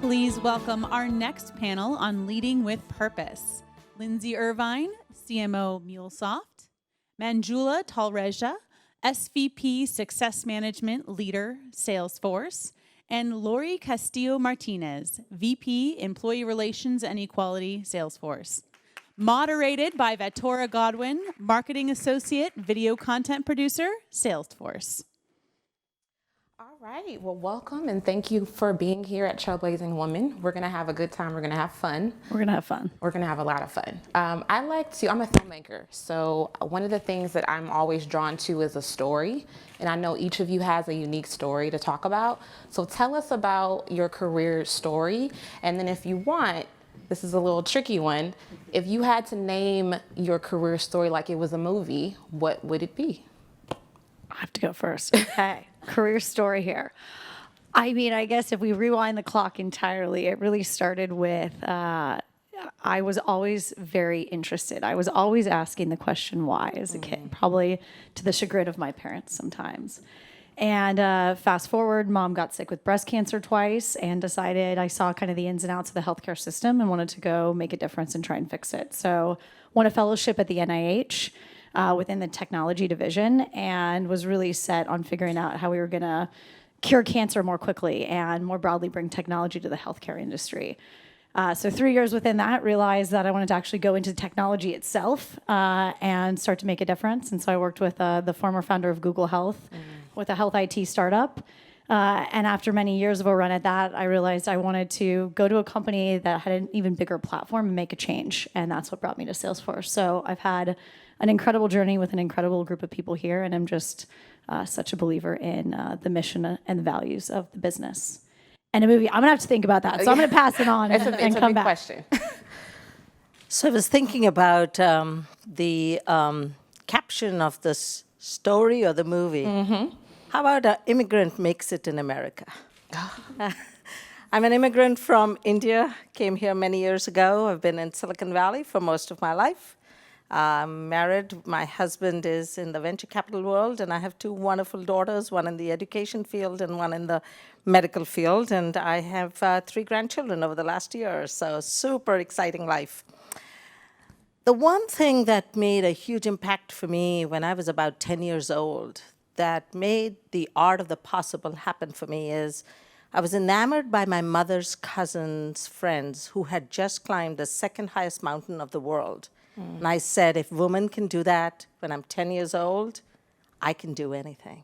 Please welcome our next panel on Leading with Purpose. Lindsey Irvine, CMO MuleSoft, Manjula Talreja, SVP Success Management Leader, Salesforce, and Lori Castillo Martinez, VP Employee Relations and Equality, Salesforce. Moderated by Vatora Godwin, Marketing Associate, Video Content Producer, Salesforce. All right, well, welcome and thank you for being here at Trailblazing Woman. We're gonna have a good time, we're gonna have fun. We're gonna have fun. We're gonna have a lot of fun. I'm a filmmaker, so one of the things that I'm always drawn to is a story, and I know each of you has a unique story to talk about. So tell us about your career story, and then if you want, this is a little tricky one, if you had to name your career story like it was a movie, what would it be? I have to go first. Okay. Career story here. I mean, I guess if we rewind the clock entirely, it really started with I was always very interested. I was always asking the question why as a kid, probably to the chagrin of my parents sometimes. And fast forward, mom got sick with breast cancer twice and decided I saw kind of the ins and outs of the healthcare system and wanted to go make a difference and try and fix it. So won a fellowship at the NIH. Within the technology division, and was really set on figuring out how we were going to cure cancer more quickly and more broadly bring technology to the healthcare industry. So 3 years within that, realized that I wanted to actually go into technology itself and start to make a difference. And so I worked with the former founder of Google Health with a health IT startup. And after many years of a run at that, I realized I wanted to go to a company that had an even bigger platform and make a change. And that's what brought me to Salesforce. So I've had an incredible journey with an incredible group of people here. And I'm just such a believer in the mission and the values of the business. And a movie, I'm going to have to think about that. So I'm going to pass it on and come back. Question. So I was thinking about the caption of this story or the movie. Mm-hmm. How about an immigrant makes it in America? I'm an immigrant from India, came here many years ago. I've been in Silicon Valley for most of my life. I'm married. My husband is in the venture capital world, and I have two wonderful daughters, one in the education field and one in the medical field. And I have 3 grandchildren over the last year, so super exciting life. The one thing that made a huge impact for me when I was about 10 years old, that made the art of the possible happen for me is I was enamored by my mother's cousin's friends who had just climbed the second highest mountain of the world. And I said, if women can do that when I'm 10 years old, I can do anything.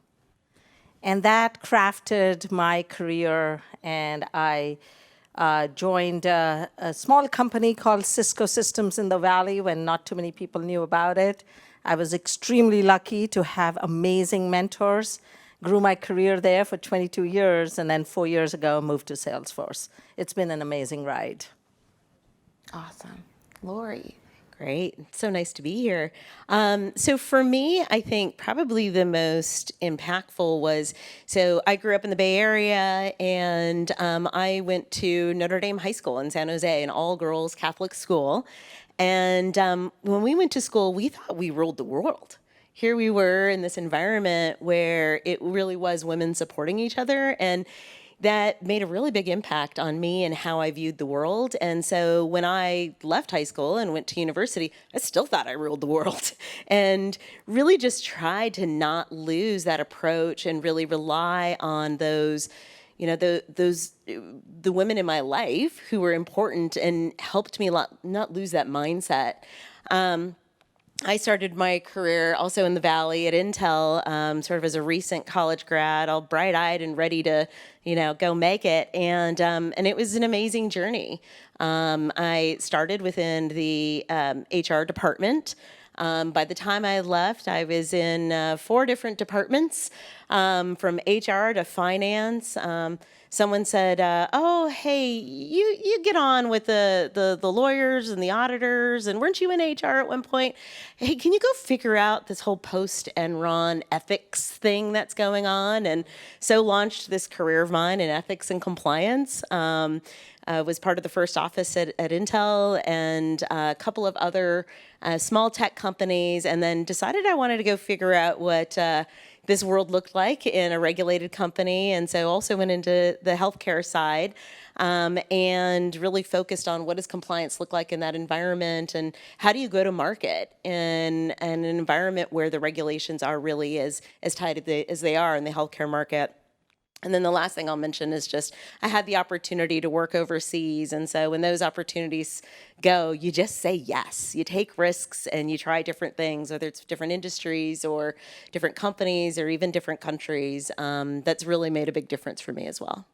And that crafted my career, and I joined a small company called Cisco Systems in the Valley when not too many people knew about it. I was extremely lucky to have amazing mentors, grew my career there for 22 years, and then 4 years ago moved to Salesforce. It's been an amazing ride. Awesome. Lori. Great. It's so nice to be here. So for me, I think probably the most impactful was, so I grew up in the Bay Area, and I went to Notre Dame High School in San Jose, an all-girls Catholic school. And when we went to school, we thought we ruled the world. Here we were in this environment where it really was women supporting each other, and that made a really big impact on me and how I viewed the world. And so when I left high school and went to university, I still thought I ruled the world and really just tried to not lose that approach and really rely on those, you know, the women in my life who were important and helped me not lose that mindset. I started my career also in the Valley at Intel, sort of as a recent college grad, all bright-eyed and ready to, go make it. And it was an amazing journey. I started within the HR department. By the time I left, I was in 4 different departments, from HR to finance. Someone said, "Oh, hey, you get on with the lawyers and the auditors, and weren't you in HR at one point? Hey, can you go figure out this whole post-Enron ethics thing that's going on?" And so launched this career of mine in ethics and compliance. Was part of the first office at Intel and a couple of other small tech companies, and then decided I wanted to go figure out what this world looked like in a regulated company. And so also went into the healthcare side and really focused on what does compliance look like in that environment and how do you go to market in an environment where the regulations are really as tight as they are in the healthcare market. And then the last thing I'll mention is just I had the opportunity to work overseas. And so when those opportunities go, you just say yes. You take risks and you try different things, whether it's different industries or different companies or even different countries. That's really made a big difference for me as well.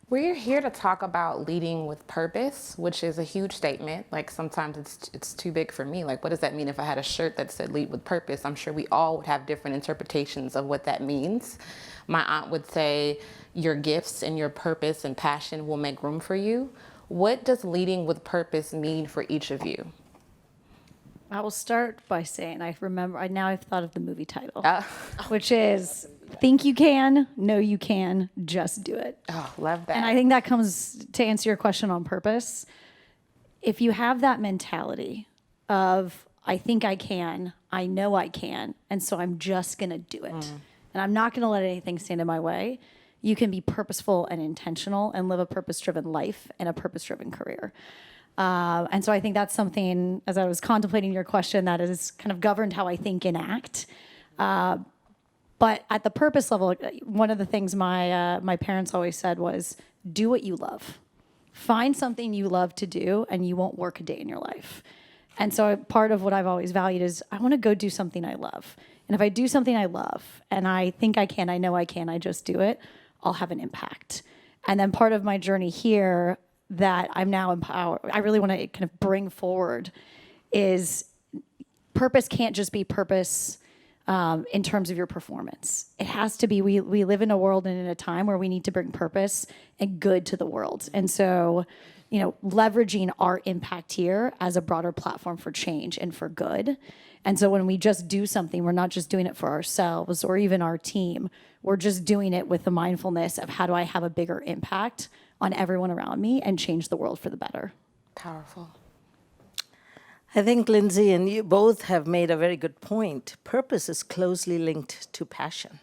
We're here to talk about leading with purpose, which is a huge statement. Like sometimes it's too big for me. Like, what does that mean if I had a shirt that said lead with purpose? I'm sure we all would have different interpretations of what that means. My aunt would say your gifts and your purpose and passion will make room for you. What does leading with purpose mean for each of you? I will start by saying I've thought of the movie title, which is Think You Can, Know You Can, Just Do It. Oh, love that. And I think that comes to answer your question on purpose. If you have that mentality of, I think I can, I know I can, and so I'm just going to do it. And I'm not going to let anything stand in my way. You can be purposeful and intentional and live a purpose-driven life and a purpose-driven career. And so I think that's something, as I was contemplating your question, that has kind of governed how I think and act. But at the purpose level, one of the things my parents always said was, do what you love. Find something you love to do, and you won't work a day in your life. And so part of what I've always valued is I want to go do something I love. And if I do something I love, and I think I can, I know I can, I just do it, I'll have an impact. And then part of my journey here that I'm now empowered, I really want to kind of bring forward is purpose can't just be purpose in terms of your performance. It has to be, we live in a world and in a time where we need to bring purpose and good to the world. And so, leveraging our impact here as a broader platform for change and for good. And so when we just do something, we're not just doing it for ourselves or even our team. We're just doing it with the mindfulness of how do I have a bigger impact on everyone around me and change the world for the better. Powerful. I think Lindsey and you both have made a very good point. Purpose is closely linked to passion.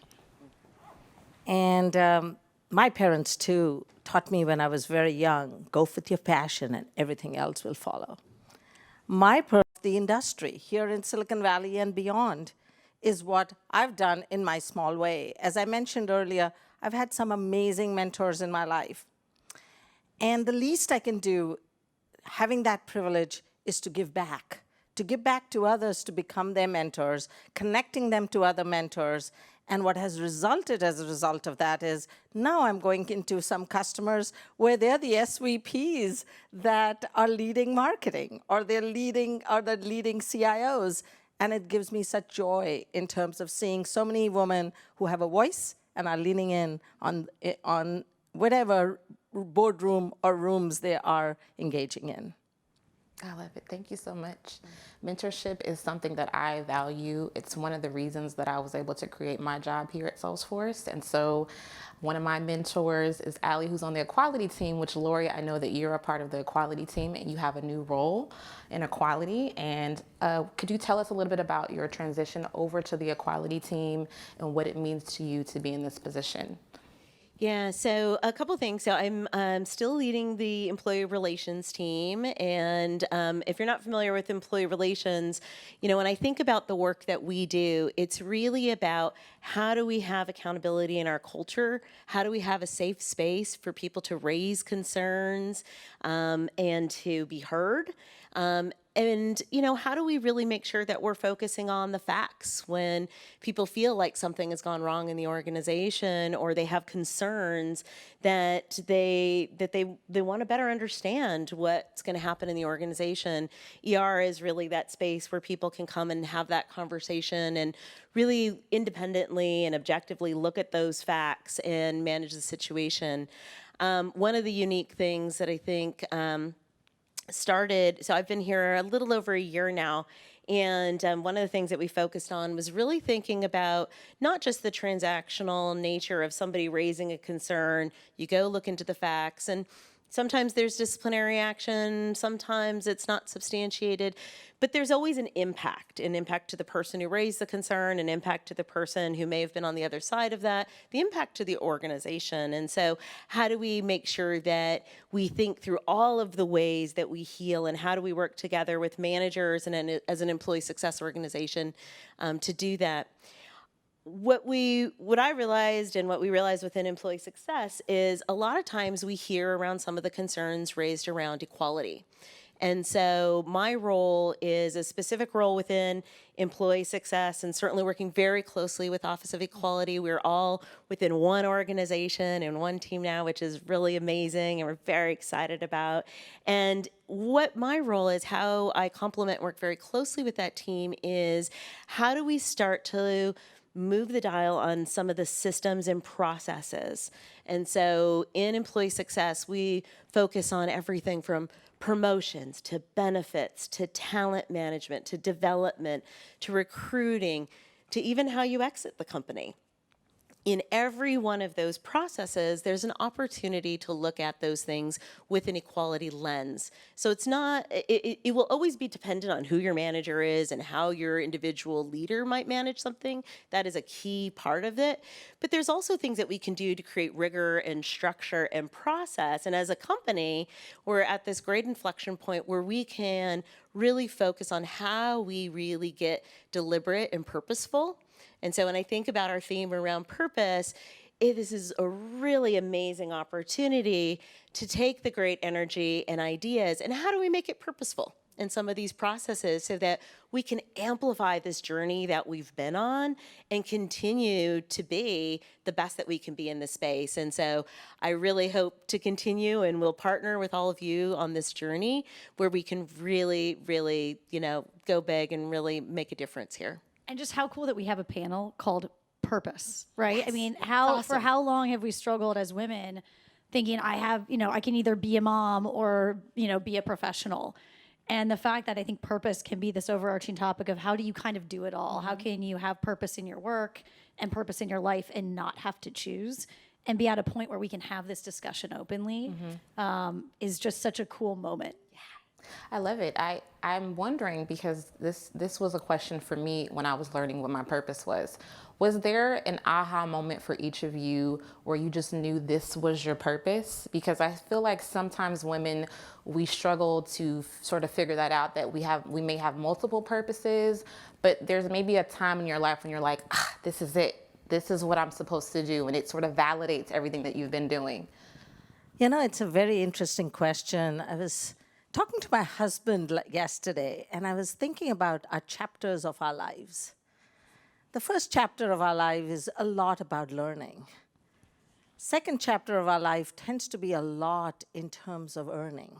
And my parents, too, taught me when I was very young, go with your passion and everything else will follow. My purpose, the industry here in Silicon Valley and beyond, is what I've done in my small way. As I mentioned earlier, I've had some amazing mentors in my life. And the least I can do, having that privilege, is to give back to others to become their mentors, connecting them to other mentors. And what has resulted as a result of that is now I'm going into some customers where they're the SVPs that are leading marketing, or the leading CIOs. And it gives me such joy in terms of seeing so many women who have a voice and are leaning in on whatever boardroom or rooms they are engaging in. I love it. Thank you so much. Mentorship is something that I value. It's one of the reasons that I was able to create my job here at Salesforce. And so one of my mentors is Allie, who's on the equality team, which Lori, I know that you're a part of the equality team and you have a new role in equality. And could you tell us a little bit about your transition over to the equality team and what it means to you to be in this position? Yeah, so a couple things. So I'm still leading the employee relations team. And if you're not familiar with employee relations, when I think about the work that we do, it's really about how do we have accountability in our culture? How do we have a safe space for people to raise concerns and to be heard? And, how do we really make sure that we're focusing on the facts when people feel like something has gone wrong in the organization or they have concerns that they want to better understand what's going to happen in the organization? ER is really that space where people can come and have that conversation and really independently and objectively look at those facts and manage the situation. One of the unique things that I think so I've been here a little over a year now, and one of the things that we focused on was really thinking about not just the transactional nature of somebody raising a concern. You go look into the facts, and Sometimes there's disciplinary action, sometimes it's not substantiated, but there's always an impact to the person who raised the concern, an impact to the person who may have been on the other side of that, the impact to the organization. And so how do we make sure that we think through all of the ways that we heal, and how do we work together with managers and as an employee success organization to do that? What I realized and what we realized within employee success is a lot of times we hear around some of the concerns raised around equality. And so my role is a specific role within employee success, and certainly working very closely with Office of Equality. We're all within one organization and one team now, which is really amazing and we're very excited about. And what my role is, how I complement and work very closely with that team, is how do we start to move the dial on some of the systems and processes. And so in employee success, we focus on everything from promotions to benefits to talent management to development to recruiting to even how you exit the company. In every one of those processes, there's an opportunity to look at those things with an equality lens. So it's not, it will always be dependent on who your manager is and how your individual leader might manage something. That is a key part of it. But there's also things that we can do to create rigor and structure and process. And as a company, we're at this great inflection point where we can really focus on how we really get deliberate and purposeful. And so when I think about our theme around purpose, this is a really amazing opportunity to take the great energy and ideas and how do we make it purposeful in some of these processes so that we can amplify this journey that we've been on and continue to be the best that we can be in this space. And so I really hope to continue, and we'll partner with all of you on this journey where we can really, really, go big and really make a difference here. And just how cool that we have a panel called Purpose, right? Yes. I mean, for how long have we struggled as women thinking I can either be a mom or, be a professional. And the fact that I think purpose can be this overarching topic of how do you kind of do it all? Mm-hmm. How can you have purpose in your work and purpose in your life and not have to choose and be at a point where we can have this discussion openly, is just such a cool moment. I love it. I'm wondering, because this was a question for me when I was learning what my purpose was. Was there an aha moment for each of you where you just knew this was your purpose? Because I feel like sometimes women, we struggle to sort of figure that out, that we may have multiple purposes, but there's maybe a time in your life when you're like, this is it. This is what I'm supposed to do. And it sort of validates everything that you've been doing. It's a very interesting question. I was talking to my husband yesterday, and I was thinking about our chapters of our lives. The first chapter of our life is a lot about learning. Second chapter of our life tends to be a lot in terms of earning.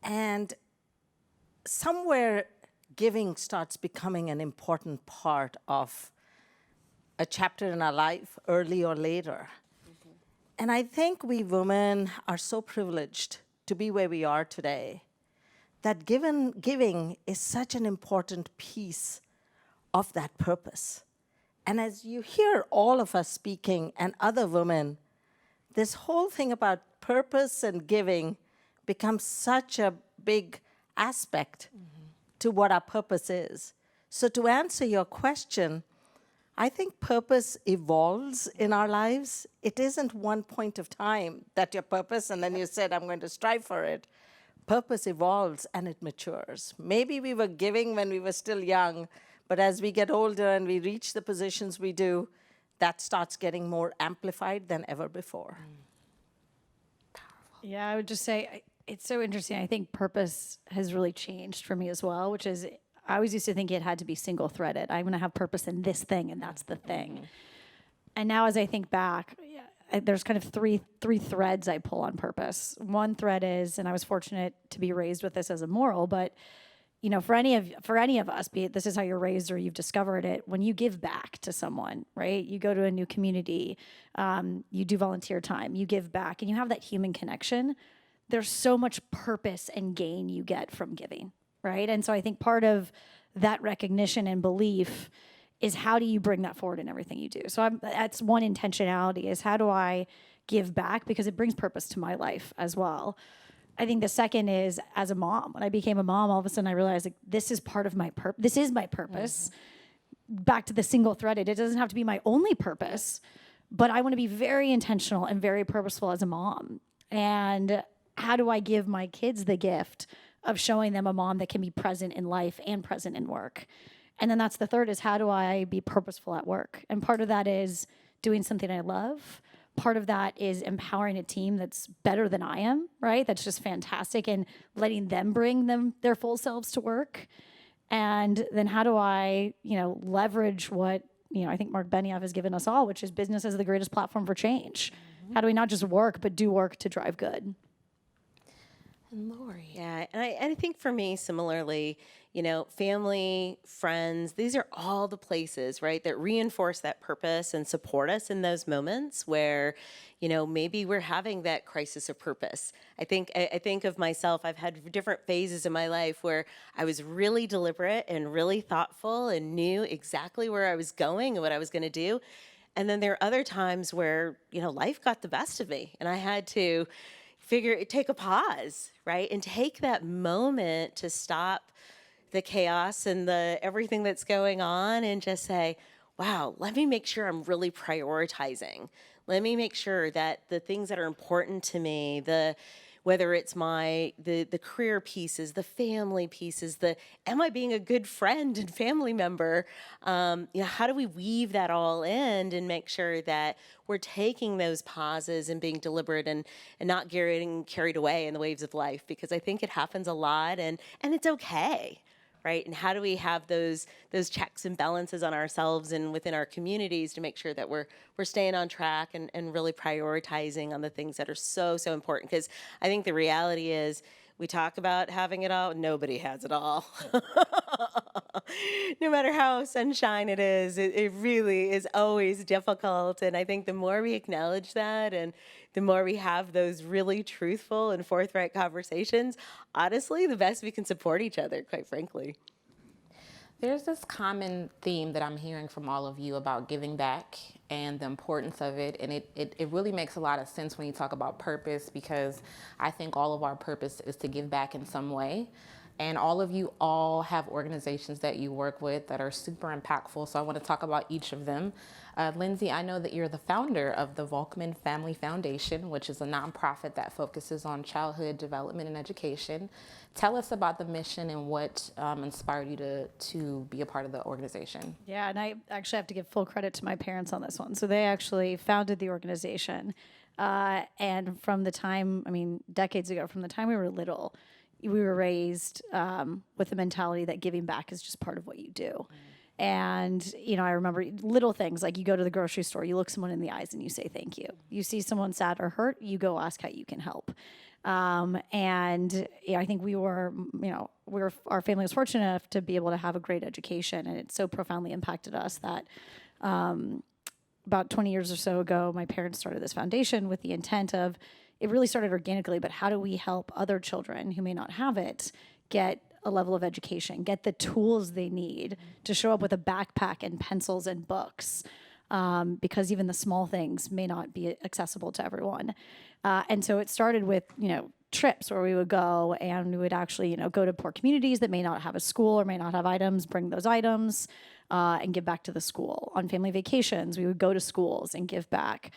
And somewhere giving starts becoming an important part of a chapter in our life, early or later. And I think we women are so privileged to be where we are today, that giving is such an important piece of that purpose. And as you hear all of us speaking and other women, this whole thing about purpose and giving becomes such a big aspect to what our purpose is. So to answer your question, I think purpose evolves in our lives. It isn't one point of time that your purpose, and then you said, I'm going to strive for it. Purpose evolves and it matures. Maybe we were giving when we were still young, but as we get older and we reach the positions we do, that starts getting more amplified than ever before. Yeah, I would just say it's so interesting. I think purpose has really changed for me as well, which is, I always used to think it had to be single threaded. I'm going to have purpose in this thing, and that's the thing. And now, as I think back, there's kind of three threads I pull on purpose. One thread is, and I was fortunate to be raised with this as a moral, but for any of us, be it this is how you're raised or you've discovered it, when you give back to someone, right? You go to a new community, you do volunteer time, you give back, and you have that human connection. There's so much purpose and gain you get from giving. Right. And so I think part of that recognition and belief is how do you bring that forward in everything you do? So that's one intentionality, is how do I give back because it brings purpose to my life as well. I think the second is as a mom. When I became a mom, all of a sudden I realized like this is part of my purpose. This is my purpose. Back to the single threaded. It doesn't have to be my only purpose, but I want to be very intentional and very purposeful as a mom. And how do I give my kids the gift of showing them a mom that can be present in life and present in work? And then that's the third is how do I be purposeful at work? And part of that is doing something I love. Part of that is empowering a team that's better than I am, right? That's just fantastic, and letting them bring their full selves to work. And then how do I, leverage what, I think Mark Benioff has given us all, which is business as the greatest platform for change. How do we not just work, but do work to drive good? And Lori. Yeah, and I think for me, similarly, family, friends, these are all the places, right, that reinforce that purpose and support us in those moments where, maybe we're having that crisis of purpose. I think of myself, I've had different phases in my life where I was really deliberate and really thoughtful and knew exactly where I was going and what I was going to do. And then there are other times where, life got the best of me and I had to take a pause, right? And take that moment to stop the chaos and everything that's going on and just say, wow, let me make sure I'm really prioritizing. Let me make sure that the things that are important to me, whether it's the career pieces, the family pieces, am I being a good friend and family member? How do we weave that all in and make sure that we're taking those pauses and being deliberate and not getting carried away in the waves of life? Because I think it happens a lot and it's okay. Right? And how do we have those checks and balances on ourselves and within our communities to make sure that we're staying on track and really prioritizing on the things that are so important? Because I think the reality is we talk about having it all, nobody has it all. No matter how sunshine it is, it really is always difficult. And I think the more we acknowledge that and the more we have those really truthful and forthright conversations, honestly, the best we can support each other, quite frankly. There's this common theme that I'm hearing from all of you about giving back and the importance of it. And it really makes a lot of sense when you talk about purpose, because I think all of our purpose is to give back in some way. And all of you all have organizations that you work with that are super impactful. So I want to talk about each of them. Lindsey, I know that you're the founder of the Volkman Family Foundation, which is a nonprofit that focuses on childhood development and education. Tell us about the mission and what inspired you to be a part of the organization. Yeah, and I actually have to give full credit to my parents on this one. So they actually founded the organization. And from the time, decades ago, from the time we were little, we were raised with the mentality that giving back is just part of what you do. And, I remember little things like you go to the grocery store, you look someone in the eyes and you say thank you. You see someone sad or hurt, you go ask how you can help. And I think our family was fortunate enough to be able to have a great education, and it so profoundly impacted us that about 20 years or so ago, my parents started this foundation with the intent of, it really started organically, but how do we help other children who may not have it get a level of education, get the tools they need to show up with a backpack and pencils and books, because even the small things may not be accessible to everyone. And so it started with, trips where we would go and we would actually, go to poor communities that may not have a school or may not have items, bring those items and give back to the school. On family vacations, we would go to schools and give back.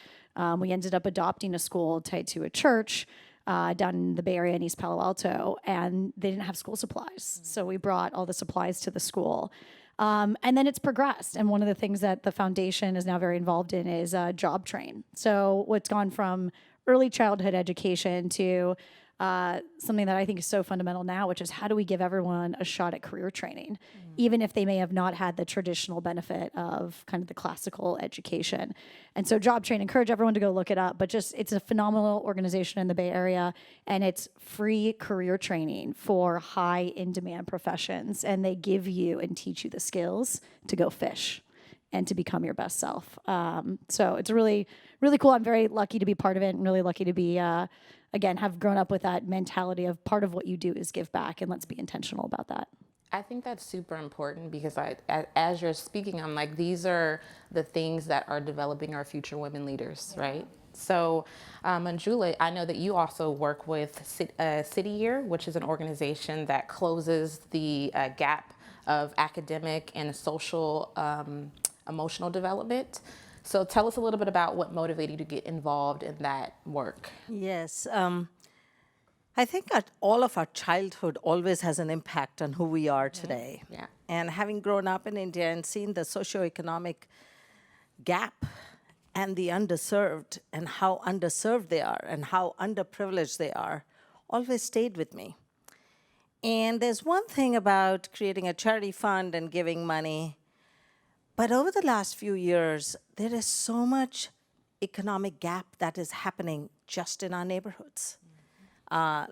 We ended up adopting a school tied to a church down in the Bay Area in East Palo Alto, and they didn't have school supplies. So we brought all the supplies to the school. And then it's progressed. And one of the things that the foundation is now very involved in is Job Train. So what's gone from early childhood education to something that I think is so fundamental now, which is how do we give everyone a shot at career training, even if they may have not had the traditional benefit of kind of the classical education. And so Job Train, encourage everyone to go look it up, but it's a phenomenal organization in the Bay Area, and it's free career training for high in-demand professions, and they give you and teach you the skills to go fish and to become your best self. So it's really, really cool. I'm very lucky to be part of it and really lucky to be, again, have grown up with that mentality of part of what you do is give back, and let's be intentional about that. I think that's super important because as you're speaking, I'm like, these are the things that are developing our future women leaders, right? So, Manjula, I know that you also work with City Year, which is an organization that closes the gap of academic and social emotional development. So tell us a little bit about what motivated you to get involved in that work. Yes. I think that all of our childhood always has an impact on who we are today. Yeah. And having grown up in India and seen the socioeconomic gap and the underserved and how underserved they are and how underprivileged they are always stayed with me. And there's one thing about creating a charity fund and giving money, but over the last few years, there is so much economic gap that is happening just in our neighborhoods.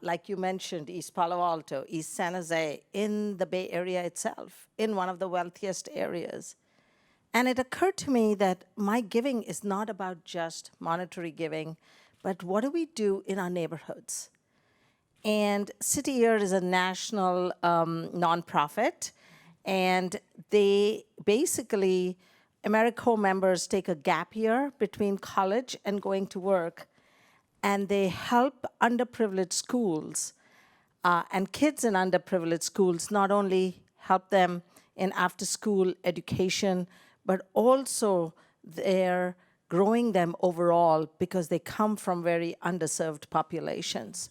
Like you mentioned, East Palo Alto, East San Jose, in the Bay Area itself, in one of the wealthiest areas. And it occurred to me that my giving is not about just monetary giving, but what do we do in our neighborhoods? And City Year is a national nonprofit, and they basically, AmeriCorps members take a gap year between college and going to work, and they help underprivileged schools and kids in underprivileged schools not only help them in after-school education, but also they're growing them overall because they come from very underserved populations.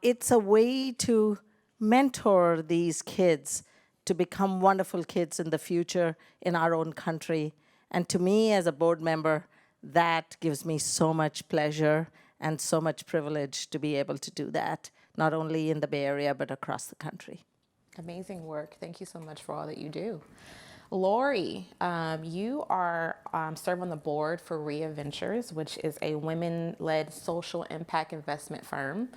It's a way to mentor these kids to become wonderful kids in the future in our own country. And to me, as a board member, that gives me so much pleasure and so much privilege to be able to do that, not only in the Bay Area, but across the country. Amazing work. Thank you so much for all that you do. Lori, you are serve on the board for Rhea Ventures, which is a women-led social impact investment firm.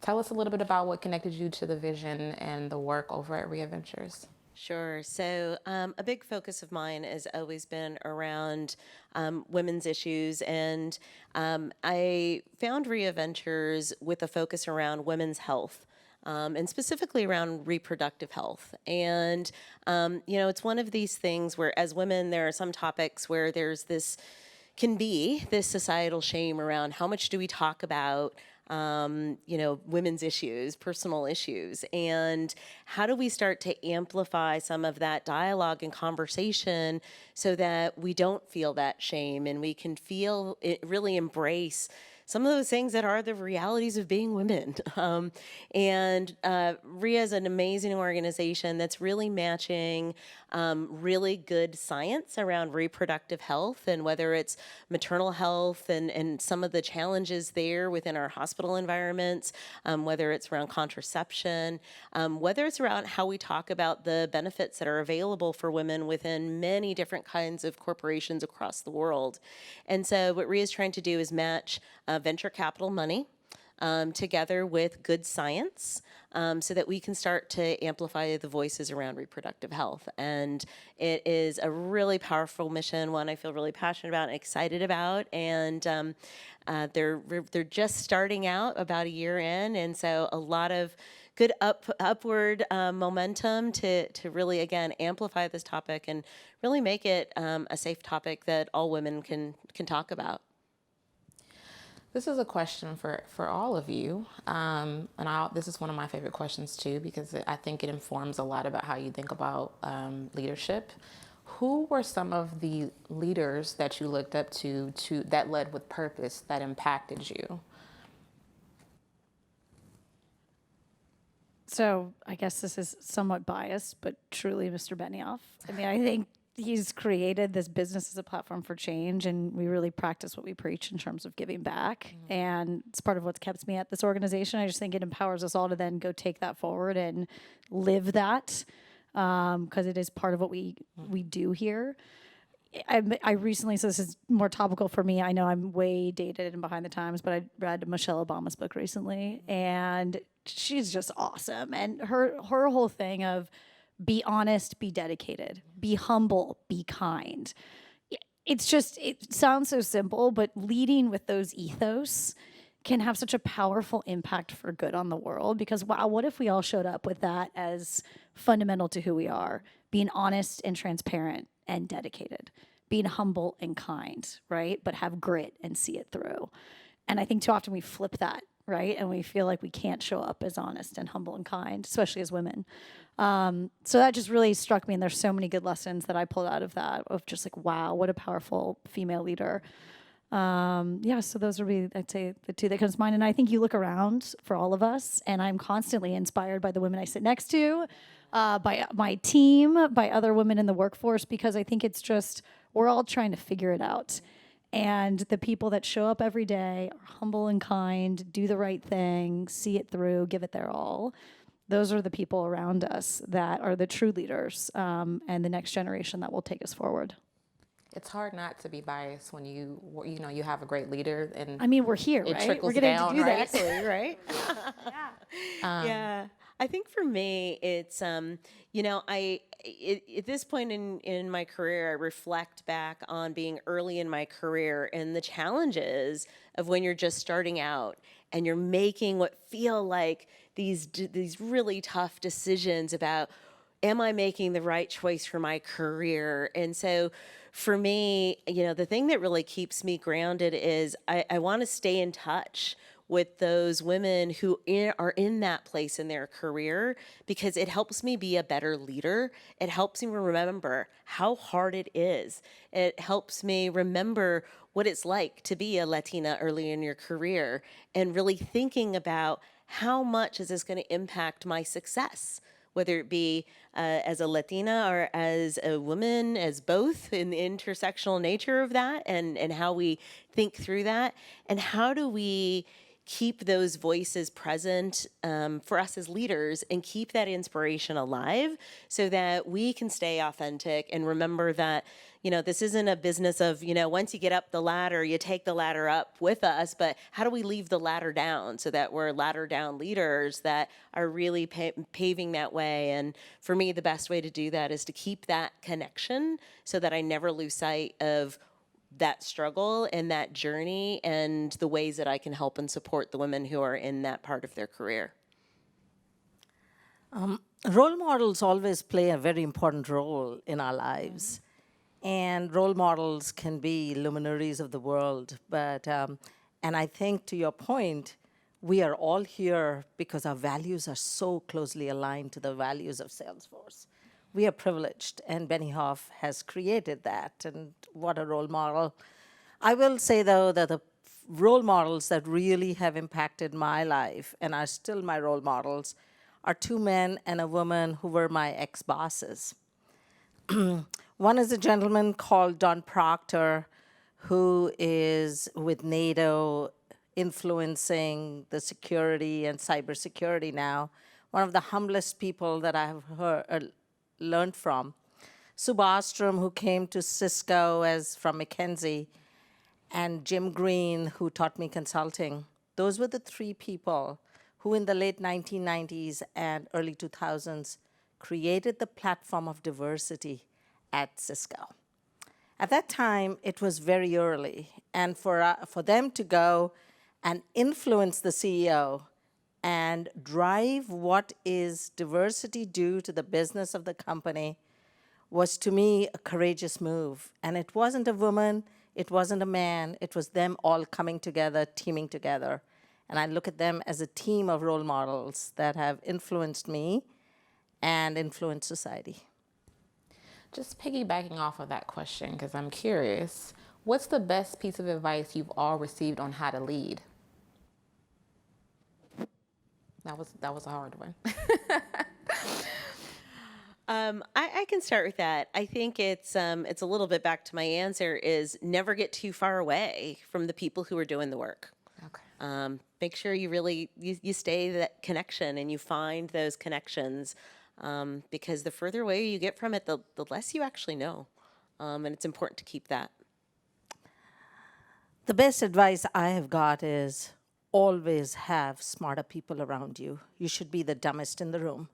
Tell us a little bit about what connected you to the vision and the work over at Rhea Ventures. Sure. So a big focus of mine has always been around women's issues, and I found Rhea Ventures with a focus around women's health. And specifically around reproductive health. And, it's one of these things where as women, there are some topics where can be this societal shame around how much do we talk about women's issues, personal issues, and how do we start to amplify some of that dialogue and conversation so that we don't feel that shame and we can feel it, really embrace some of those things that are the realities of being women. And RIA is an amazing organization that's really matching really good science around reproductive health, and whether it's maternal health and some of the challenges there within our hospital environments, whether it's around contraception, whether it's around how we talk about the benefits that are available for women within many different kinds of corporations across the world. And so what RIA is trying to do is match venture capital money together with good science so that we can start to amplify the voices around reproductive health. And it is a really powerful mission, one I feel really passionate about and excited about. And they're just starting out about a year in, and so a lot of good upward momentum to really, again, amplify this topic and really make it a safe topic that all women can talk about. This is a question for all of you, and this is one of my favorite questions too, because I think it informs a lot about how you think about leadership. Who were some of the leaders that you looked up to that led with purpose, that impacted you? So I guess this is somewhat biased, but truly Mr. Benioff. I mean, I think he's created this business as a platform for change, and we really practice what we preach in terms of giving back. Mm-hmm. And it's part of what's kept me at this organization. I just think it empowers us all to then go take that forward and live that, because it is part of what we do here. I recently, so this is more topical for me, I know I'm way dated and behind the times, but I read Michelle Obama's book recently, and she's just awesome. And her whole thing of be honest, be dedicated, be humble, be kind. It sounds so simple, but leading with those ethos can have such a powerful impact for good on the world, because wow, what if we all showed up with that as fundamental to who we are, being honest and transparent and dedicated, being humble and kind, right? But have grit and see it through. And I think too often we flip that, right? And we feel like we can't show up as honest and humble and kind, especially as women. So that just really struck me. And there's so many good lessons that I pulled out of that, of just like, wow, what a powerful female leader. Yeah, so those would be, I'd say, the two that comes to mind. And I think you look around for all of us, and I'm constantly inspired by the women I sit next to, by my team, by other women in the workforce, because I think it's just, we're all trying to figure it out. And the people that show up every day are humble and kind, do the right thing, see it through, give it their all. Those are the people around us that are the true leaders, and the next generation that will take us forward. It's hard not to be biased when you know you have a great leader, and I mean, we're here, it right? trickles We're getting down, to do right? that. Right? Yeah. I think for me, it's, at this point in my career, I reflect back on being early in my career and the challenges of when you're just starting out and you're making what feel like these really tough decisions about, am I making the right choice for my career? And so for me, the thing that really keeps me grounded is I want to stay in touch with those women who are in that place in their career, because it helps me be a better leader. It helps me remember how hard it is. It helps me remember what it's like to be a Latina early in your career, and really thinking about how much is this going to impact my success, whether it be as a Latina or as a woman, as both, in the intersectional nature of that, and how we think through that, and how do we keep those voices present for us as leaders and keep that inspiration alive so that we can stay authentic and remember that, this isn't a business of, once you get up the ladder, you take the ladder up with us, but how do we leave the ladder down so that we're ladder down leaders that are really paving that way? And for me, the best way to do that is to keep that connection so that I never lose sight of that struggle and that journey and the ways that I can help and support the women who are in that part of their career. Role models always play a very important role in our lives. And role models can be luminaries of the world. But, and I think to your point, we are all here because our values are so closely aligned to the values of Salesforce. We are privileged, and Benny Hoff has created that, and what a role model. I will say, though, that the role models that really have impacted my life and are still my role models are two men and a woman who were my ex-bosses. One is a gentleman called Don Proctor, who is with NATO influencing the security and cybersecurity now, one of the humblest people that I have learned from. Sue Bostrom, who came to Cisco from McKinsey, and Jim Green, who taught me consulting. Those were the three people who in the late 1990s and early 2000s created the platform of diversity at Cisco. At that time, it was very early, and for them to go and influence the CEO and drive what is diversity do to the business of the company was, to me, a courageous move. And it wasn't a woman, it wasn't a man, it was them all coming together, teaming together. And I look at them as a team of role models that have influenced me and influenced society. Just piggybacking off of that question, because I'm curious, what's the best piece of advice you've all received on how to lead? That was a hard one. I can start with that. I think it's a little bit back to my answer is never get too far away from the people who are doing the work. Okay. Make sure you really you stay that connection and you find those connections, because the further away you get from it, the less you actually know, and it's important to keep that. The best advice I have got is always have smarter people around you. You should be the dumbest in the room.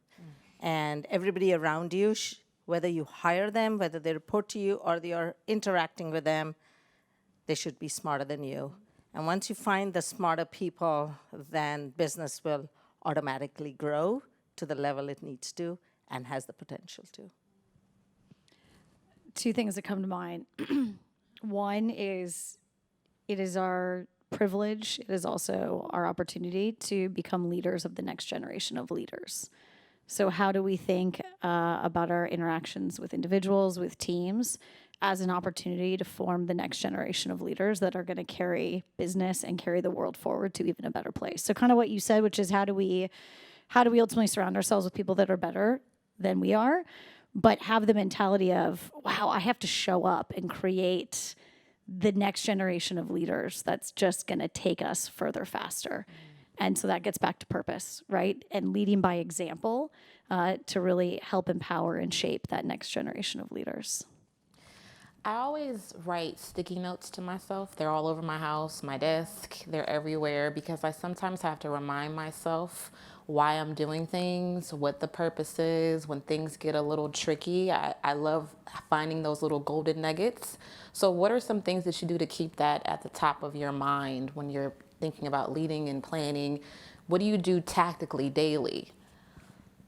And everybody around you, whether you hire them, whether they report to you, or you're interacting with them, they should be smarter than you. And once you find the smarter people, then business will automatically grow to the level it needs to and has the potential to. two things that come to mind. One is it is our privilege, it is also our opportunity to become leaders of the next generation of leaders. So, how do we think about our interactions with individuals, with teams, as an opportunity to form the next generation of leaders that are going to carry business and carry the world forward to even a better place? So, kind of what you said, which is how do we ultimately surround ourselves with people that are better than we are, but have the mentality of, wow, I have to show up and create the next generation of leaders that's just going to take us further faster. And so that gets back to purpose, right? And leading by example to really help empower and shape that next generation of leaders. I always write sticky notes to myself. They're all over my house, my desk, they're everywhere, because I sometimes have to remind myself why I'm doing things, what the purpose is. When things get a little tricky, I love finding those little golden nuggets. So what are some things that you do to keep that at the top of your mind when you're thinking about leading and planning? What do you do tactically daily?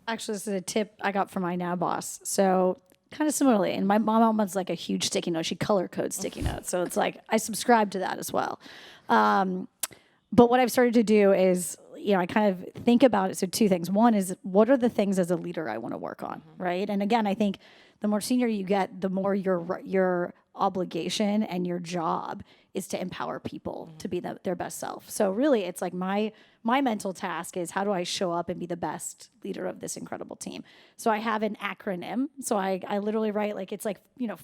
Actually, this is a tip I got from my now boss. So kind of similarly, and my mom has like a huge sticky note. She color codes sticky notes. So it's like, I subscribe to that as well. But what I've started to do is, I kind of think about it. So two things. One is, what are the things as a leader I want to work on, right? And again, I think the more senior you get, the more your obligation and your job is to empower people to be their best self. So really, it's like my mental task is, how do I show up and be the best leader of this incredible team? So I have an acronym. So I literally write it's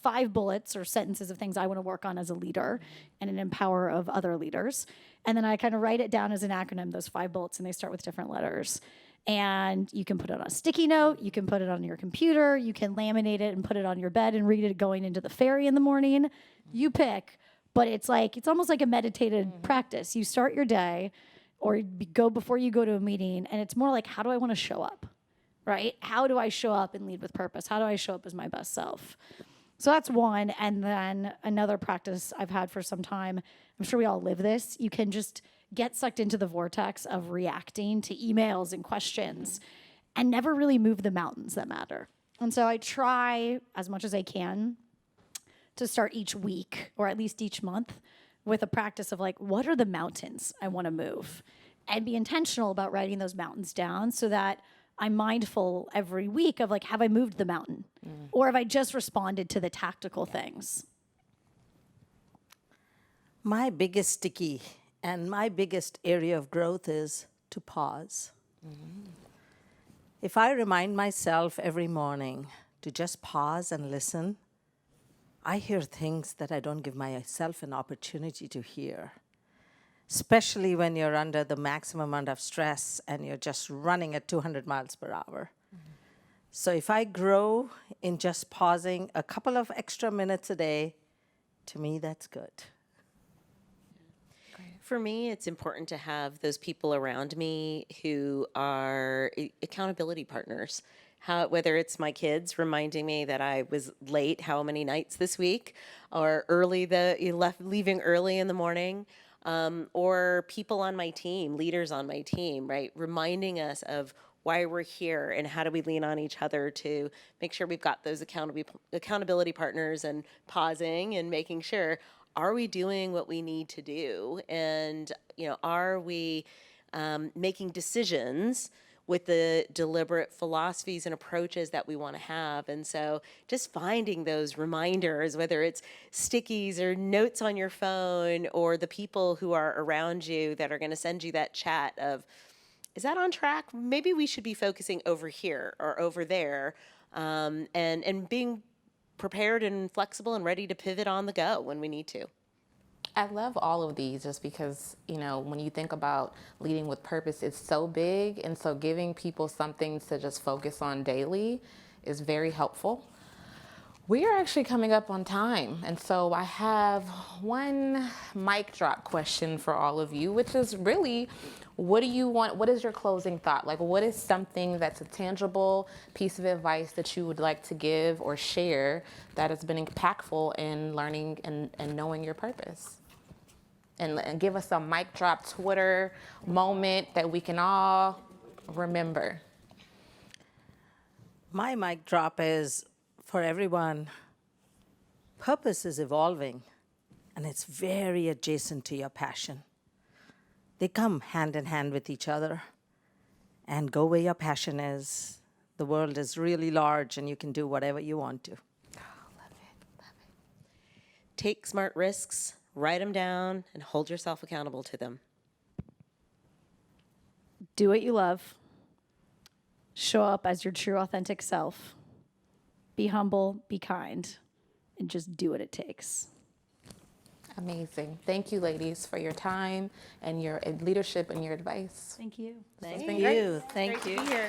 5 bullets or sentences of things I want to work on as a leader and an empower of other leaders. And then I kind of write it down as an acronym, those 5 bullets, and they start with different letters. And you can put it on a sticky note, you can put it on your computer, you can laminate it and put it on your bed and read it going into the ferry in the morning. You pick, but it's almost like a meditated practice. You start your day or go before you go to a meeting, and it's more like, how do I want to show up, right? How do I show up and lead with purpose? How do I show up as my best self? So that's one. And then another practice I've had for some time, I'm sure we all live this, you can just get sucked into the vortex of reacting to emails and questions and never really move the mountains that matter. And so I try as much as I can to start each week or at least each month with a practice of what are the mountains I want to move, and be intentional about writing those mountains down so that I'm mindful every week of have I moved the mountain or have I just responded to the tactical things? My biggest sticky and my biggest area of growth is to pause. If I remind myself every morning to just pause and listen, I hear things that I don't give myself an opportunity to hear, especially when you're under the maximum amount of stress and you're just running at 200 miles per hour. So if I grow in just pausing a couple of extra minutes a day, to me, that's good. For me, it's important to have those people around me who are accountability partners. Whether it's my kids reminding me that I was late how many nights this week, or leaving early in the morning, or people on my team, leaders on my team, right, reminding us of why we're here and how do we lean on each other to make sure we've got those accountability partners, and pausing and making sure, are we doing what we need to do? And, are we making decisions with the deliberate philosophies and approaches that we want to have? And so just finding those reminders, whether it's stickies or notes on your phone, or the people who are around you that are going to send you that chat of, is that on track? Maybe we should be focusing over here or over there, and being prepared and flexible and ready to pivot on the go when we need to. I love all of these just because, when you think about leading with purpose, it's so big. And so giving people something to just focus on daily is very helpful. We are actually coming up on time. And so I have one mic drop question for all of you, which is really, what do you want? What is your closing thought? What is something that's a tangible piece of advice that you would like to give or share that has been impactful in learning and knowing your purpose? And give us a mic drop Twitter moment that we can all remember. My mic drop is for everyone, purpose is evolving, and it's very adjacent to your passion. They come hand in hand with each other, and go where your passion is. The world is really large, and you can do whatever you want to. Take smart risks, write them down, and hold yourself accountable to them. Do what you love. Show up as your true, authentic self. Be humble, be kind, and just do what it takes. Amazing. Thank you, ladies, for your time and your leadership and your advice. Thank you. Thank you. Great to be here.